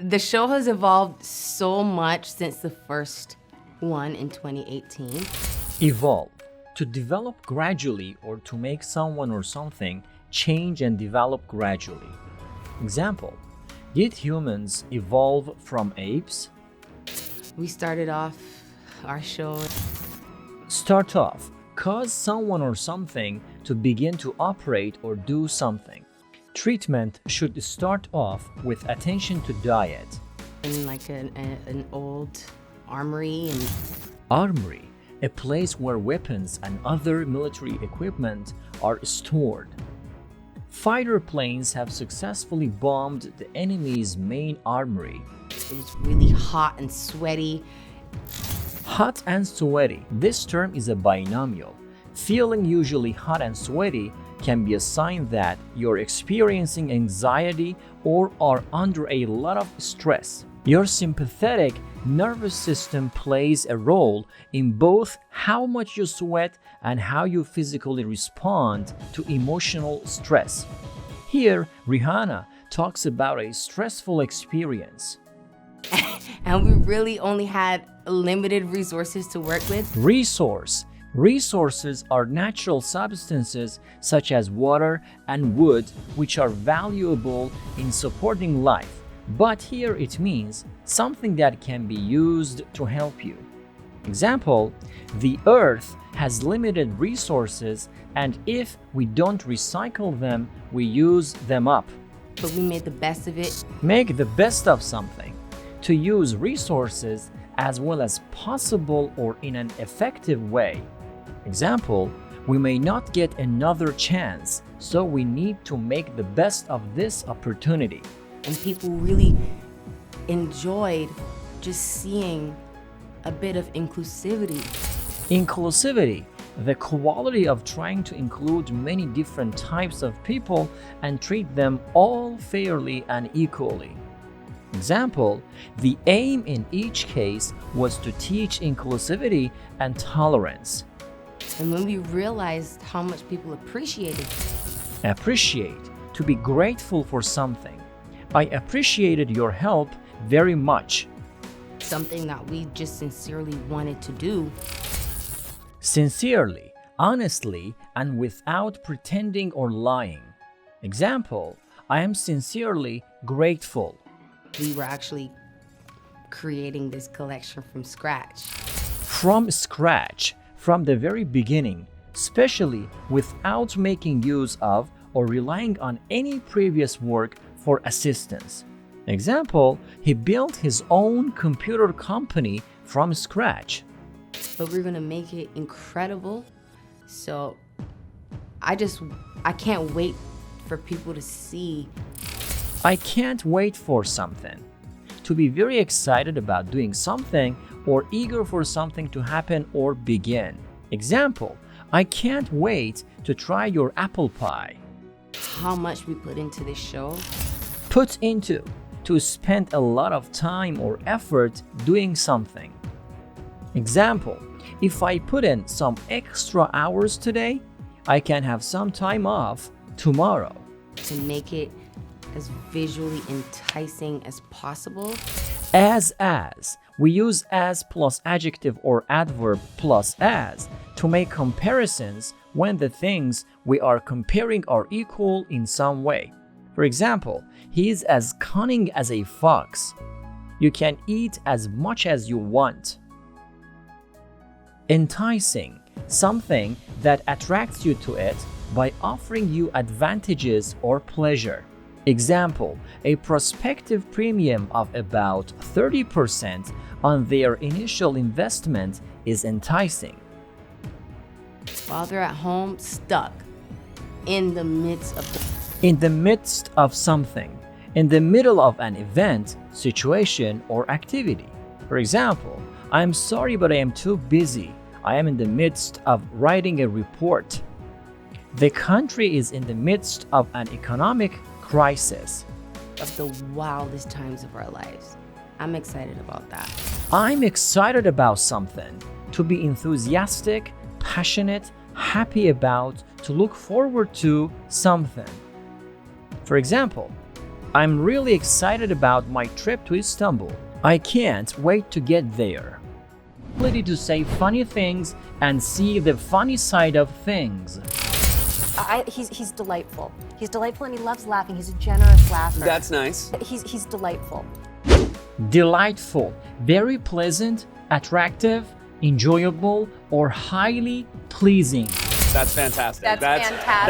The show has evolved so much since the first one in 2018. Evolve. To develop gradually or to make someone or something change and develop gradually. Example, did humans evolve from apes? We started off our show. Start off, cause someone or something to begin to operate or do something. Treatment should start off with attention to diet. In like an old armory and Armory, a place where weapons and other military equipment are stored. Fighter planes have successfully bombed the enemy's main armory. it was really hot and sweaty. Hot and sweaty. This term is a binomial. Feeling usually hot and sweaty can be a sign that you're experiencing anxiety or are under a lot of stress. Your sympathetic nervous system plays a role in both how much you sweat and how you physically respond to emotional stress. Here, Rihanna talks about a stressful experience. And we really only had limited resources to work with. Resources are natural substances such as water and wood, which are valuable in supporting life. But here it means something that can be used to help you. Example, the earth has limited resources, and if we don't recycle them, we use them up. But we made the best of it. Make the best of something. To use resources as well as possible or in an effective way. Example, we may not get another chance, so we need to make the best of this opportunity. And people really enjoyed just seeing a bit of inclusivity. Inclusivity, the quality of trying to include many different types of people and treat them all fairly and equally. Example, the aim in each case was to teach inclusivity and tolerance. And when we realized how much people appreciated Appreciate, to be grateful for something. I appreciated your help very much. something that we just sincerely wanted to do. Sincerely, honestly, and without pretending or lying. Example, I am sincerely grateful. We were actually creating this collection from scratch. From scratch, from the very beginning, especially without making use of or relying on any previous work for assistance. Example, he built his own computer company from scratch. But we're gonna make it incredible. So I can't wait for people to see. I can't wait for something. To be very excited about doing something or eager for something to happen or begin. Example, I can't wait to try your apple pie. How much we put into this show. Put into, to spend a lot of time or effort doing something. Example, if I put in some extra hours today, I can have some time off tomorrow. To make it as visually enticing as possible. As. We use as plus adjective or adverb plus as to make comparisons when the things we are comparing are equal in some way. For example, he is as cunning as a fox. You can eat as much as you want. Enticing, something that attracts you to it by offering you advantages or pleasure. Example, a prospective premium of about 30% on their initial investment is enticing. While they're at home, stuck in the midst of something, in the middle of an event, situation, or activity. For example, I am sorry, but I am too busy. I am in the midst of writing a report. The country is in the midst of an economic crisis. Of the wildest times of our lives. I'm excited about that. I'm excited about something. To be enthusiastic, passionate, happy about, to look forward to something. For example, I'm really excited about my trip to Istanbul. I can't wait to get there. Ability to say funny things and see the funny side of things. He's delightful. He's delightful and he loves laughing. He's a generous laugher. That's nice. He's delightful. Delightful, very pleasant, attractive, enjoyable, or highly pleasing. That's fantastic. That's fantastic.